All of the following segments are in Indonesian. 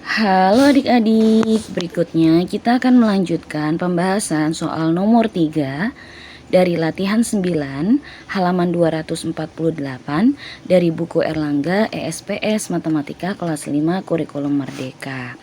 Halo adik-adik, berikutnya kita akan melanjutkan pembahasan soal nomor 3 dari latihan 9 halaman 248 dari buku Erlangga ESPS Matematika kelas 5 Kurikulum Merdeka.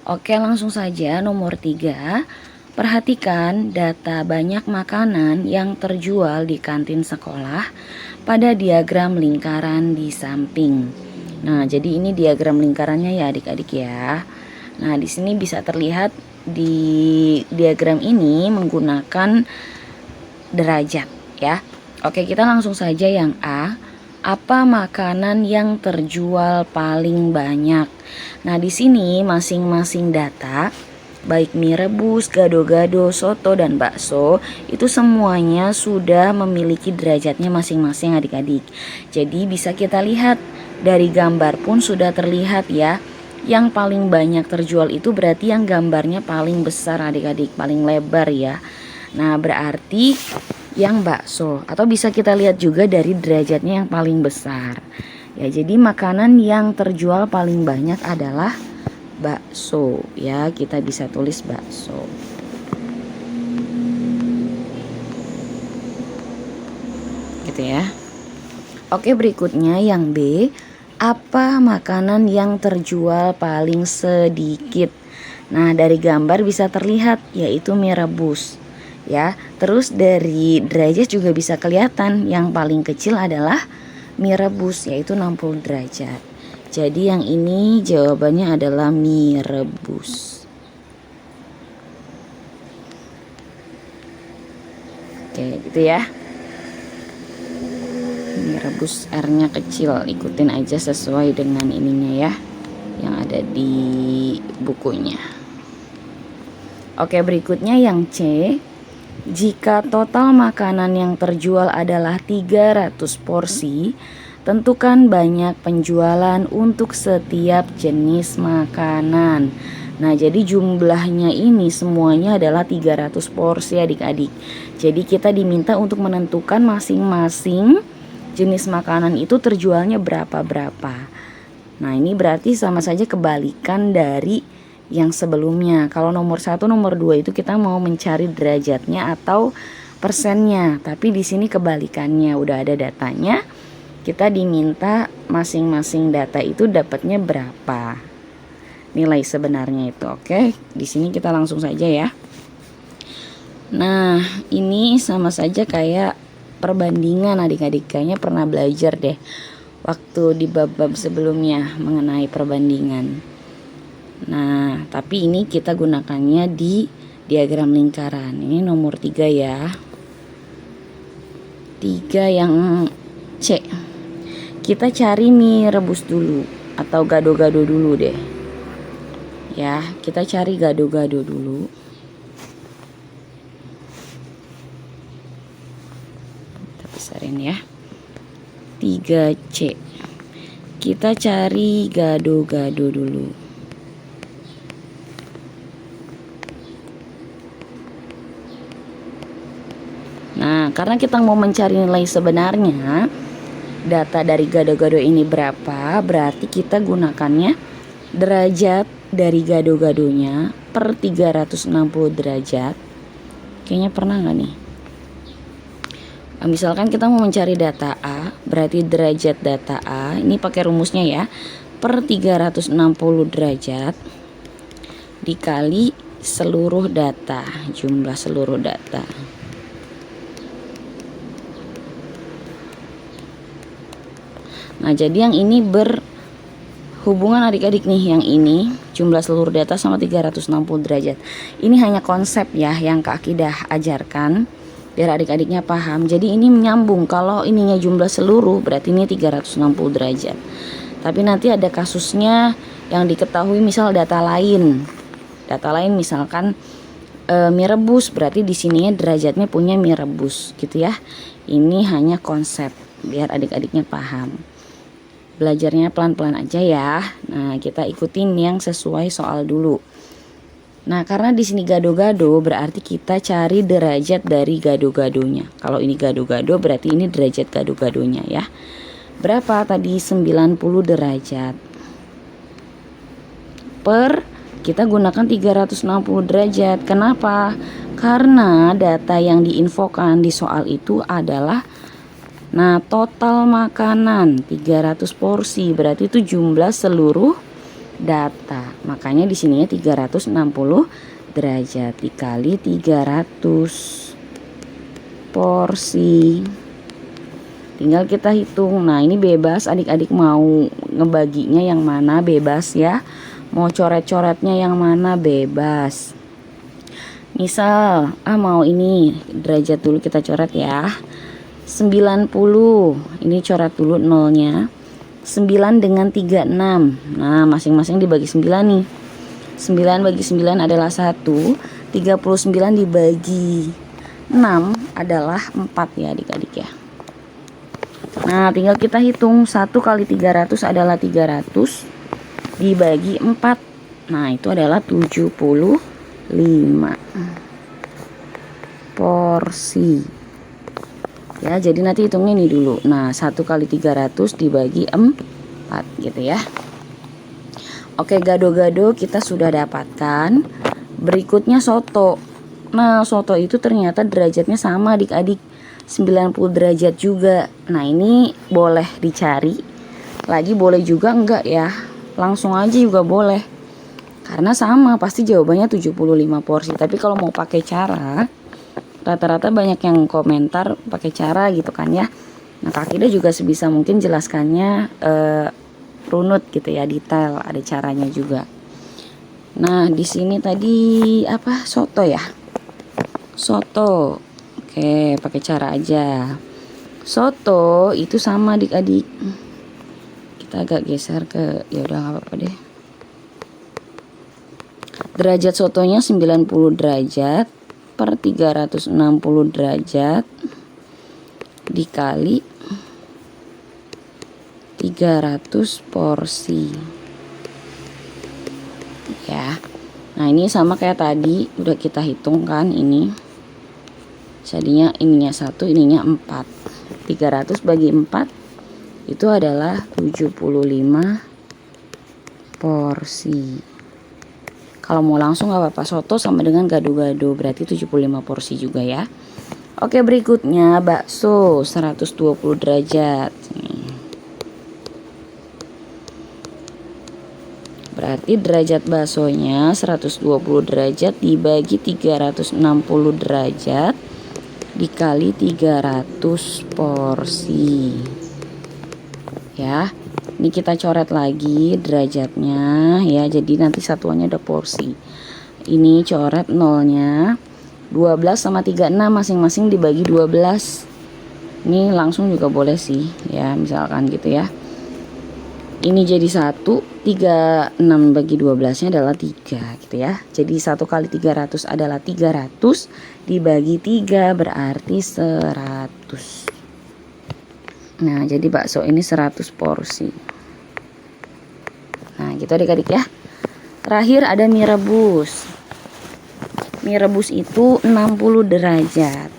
Oke, langsung saja nomor 3. Perhatikan data banyak makanan yang terjual di kantin sekolah pada diagram lingkaran di samping. Nah, jadi ini diagram lingkarannya ya adik-adik ya. Nah, di sini bisa terlihat di diagram ini menggunakan derajat ya. Oke, kita langsung saja yang A. Apa makanan yang terjual paling banyak? Nah, di sini masing-masing data baik mie rebus, gado-gado, soto, dan bakso itu semuanya sudah memiliki derajatnya masing-masing adik-adik. Jadi bisa kita lihat dari gambar pun sudah terlihat ya. Yang paling banyak terjual itu berarti yang gambarnya paling besar adik-adik, paling lebar ya. Nah, berarti yang bakso, atau bisa kita lihat juga dari derajatnya yang paling besar. Ya, jadi makanan yang terjual paling banyak adalah bakso ya, kita bisa tulis bakso. Gitu ya. Oke, berikutnya yang B. Apa makanan yang terjual paling sedikit? Nah, dari gambar bisa terlihat yaitu mie rebus ya. Terus dari derajat juga bisa kelihatan yang paling kecil adalah mie rebus yaitu 60 derajat. Jadi yang ini jawabannya adalah mie rebus. Oke, gitu ya. Mie rebus R-nya kecil, ikutin aja sesuai dengan ininya ya, yang ada di bukunya. Oke, berikutnya yang C. Jika total makanan yang terjual adalah 300 porsi, tentukan banyak penjualan untuk setiap jenis makanan. Nah, jadi jumlahnya ini semuanya adalah 300 porsi adik-adik. Jadi kita diminta untuk menentukan masing-masing jenis makanan itu terjualnya berapa-berapa. Nah, ini berarti sama saja kebalikan dari yang sebelumnya. Kalau nomor 1, nomor 2 itu kita mau mencari derajatnya atau persennya. Tapi di sini kebalikannya, udah ada datanya. Kita diminta masing-masing data itu dapatnya berapa nilai sebenarnya itu. Oke, di sini kita langsung saja ya. Nah, ini sama saja kayak perbandingan adik-adik, kayaknya pernah belajar deh waktu di bab-bab sebelumnya mengenai perbandingan. Nah, tapi ini kita gunakannya di diagram lingkaran. Ini nomor 3 ya. 3 yang C. Kita cari mie rebus dulu atau gado-gado dulu deh. Ya, kita cari gado-gado dulu. Kita besarin ya. 3C. Kita cari gado-gado dulu. Nah, karena kita mau mencari nilai sebenarnya, data dari gado-gado ini berapa, berarti kita gunakannya derajat dari gado-gadonya per 360 derajat. Kayaknya pernah nggak nih? Misalkan kita mau mencari data A, berarti derajat data A, ini pakai rumusnya ya, per 360 derajat dikali seluruh data, jumlah seluruh data. Nah, jadi yang ini berhubungan adik-adik nih, yang ini jumlah seluruh data sama 360 derajat. Ini hanya konsep ya yang Kak Akidah ajarkan biar adik-adiknya paham. Jadi ini menyambung, kalau ininya jumlah seluruh berarti ini 360 derajat. Tapi nanti ada kasusnya yang diketahui, misal data lain. Data lain misalkan mie rebus, berarti di sininya derajatnya punya mie rebus gitu ya. Ini hanya konsep biar adik-adiknya paham. Belajarnya pelan-pelan aja ya. Nah, kita ikutin yang sesuai soal dulu. Nah, karena di sini gado-gado berarti kita cari derajat dari gado-gadonya. Kalau ini gado-gado berarti ini derajat gado-gadonya ya. Berapa tadi? 90 derajat. kita gunakan 360 derajat. Kenapa? Karena data yang diinfokan di soal itu adalah total makanan 300 porsi, berarti itu jumlah seluruh data. Makanya di sininya 360 derajat dikali 300 porsi. Tinggal kita hitung. Nah, ini bebas, adik-adik mau ngebaginya yang mana bebas ya. Mau coret-coretnya yang mana bebas. Misal, mau ini derajat dulu kita coret ya. 90. Ini coret dulu nolnya. 9 dengan 36. Nah, masing-masing dibagi 9 nih. 9 bagi 9 adalah 1. 39 dibagi 6 adalah 4 ya adik-adik ya. Nah, tinggal kita hitung. 1 kali 300 adalah 300 dibagi 4. Nah, itu adalah 75 porsi. Ya, jadi nanti hitungnya ini dulu. Nah, 1 kali 300 dibagi 4 gitu ya. Oke, gado-gado kita sudah dapatkan. Berikutnya soto. Nah, soto itu ternyata derajatnya sama adik-adik, 90 derajat juga. Nah, ini boleh dicari lagi, boleh juga enggak ya. Langsung aja juga boleh. Karena sama, pasti jawabannya 75 porsi. Tapi kalau mau pakai cara, rata-rata banyak yang komentar pakai cara gitu kan ya. Nah, Kak Ida juga sebisa mungkin jelaskannya runut gitu ya, detail, ada caranya juga. Nah, di sini tadi apa? Soto ya. Soto. Oke, pakai cara aja. Soto itu sama adik-adik. Kita agak geser ke, ya udah nggak apa-apa deh. Derajat sotonya 90 derajat per 360 derajat dikali 300 porsi ya. Nah, ini sama kayak tadi udah kita hitung kan, ini jadinya ininya 1, ininya 4. 300 bagi 4 itu adalah 75 porsi. Kalau mau langsung gak apa-apa, soto sama dengan gado-gado, berarti 75 porsi juga ya. Oke, berikutnya bakso 120 derajat. Berarti derajat baksonya 120 derajat dibagi 360 derajat dikali 300 porsi. Ya. Ini kita coret lagi derajatnya ya, jadi nanti satuannya ada porsi. Ini coret nolnya. 12 sama 36 masing-masing dibagi 12. Ini langsung juga boleh sih ya, misalkan gitu ya. Ini jadi 1, 36 bagi 12 nya adalah 3 gitu ya. Jadi 1 kali 300 adalah 300 dibagi 3 berarti 100. Nah, jadi bakso ini 100 porsi. Nah, gitu adik-adik ya. Terakhir ada mie rebus. Mie rebus itu 60 derajat.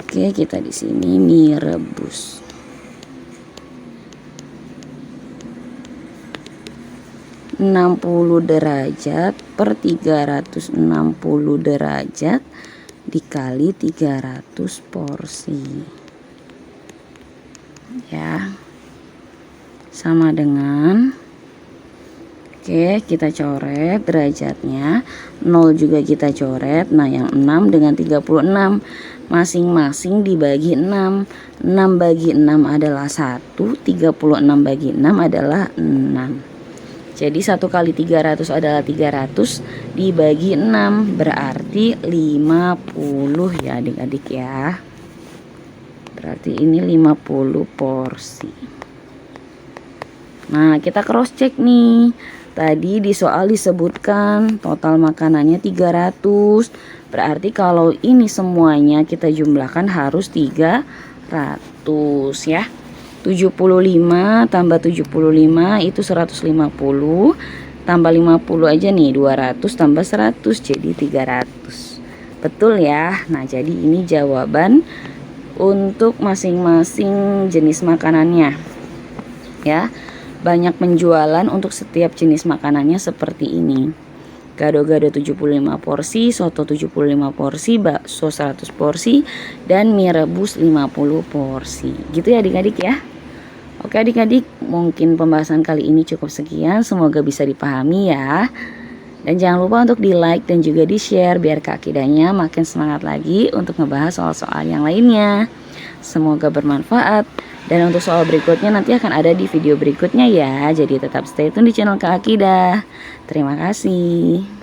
Oke, kita di sini mie rebus. derajat per 360 derajat dikali 300 porsi. Ya, sama dengan, oke, kita coret derajatnya. 0 juga kita coret. Nah, yang 6 dengan 36 masing-masing dibagi 6. 6 bagi 6 adalah 1, 36 bagi 6 adalah 6. Jadi 1 kali 300 adalah 300 dibagi 6 berarti 50 ya adik-adik ya. Berarti ini 50 porsi. Nah, kita cross check nih. Tadi di soal disebutkan total makanannya 300. Berarti kalau ini semuanya kita jumlahkan harus 300 ya. 75 tambah 75 itu 150. Tambah 50 aja nih, 200 tambah 100 jadi 300. Betul ya. Nah, jadi ini jawaban untuk masing-masing jenis makanannya ya. banyak penjualan untuk setiap jenis makanannya seperti ini. Gado-gado 75 porsi, soto 75 porsi, bakso 100 porsi, dan mie rebus 50 porsi. Gitu ya adik-adik ya. Oke adik-adik, mungkin pembahasan kali ini cukup sekian. Semoga bisa dipahami ya. Dan jangan lupa untuk di like dan juga di share biar Kak Akidahnya makin semangat lagi untuk ngebahas soal-soal yang lainnya. Semoga bermanfaat. Dan untuk soal berikutnya nanti akan ada di video berikutnya ya. Jadi tetap stay tune di channel Kak Akidah. Terima kasih.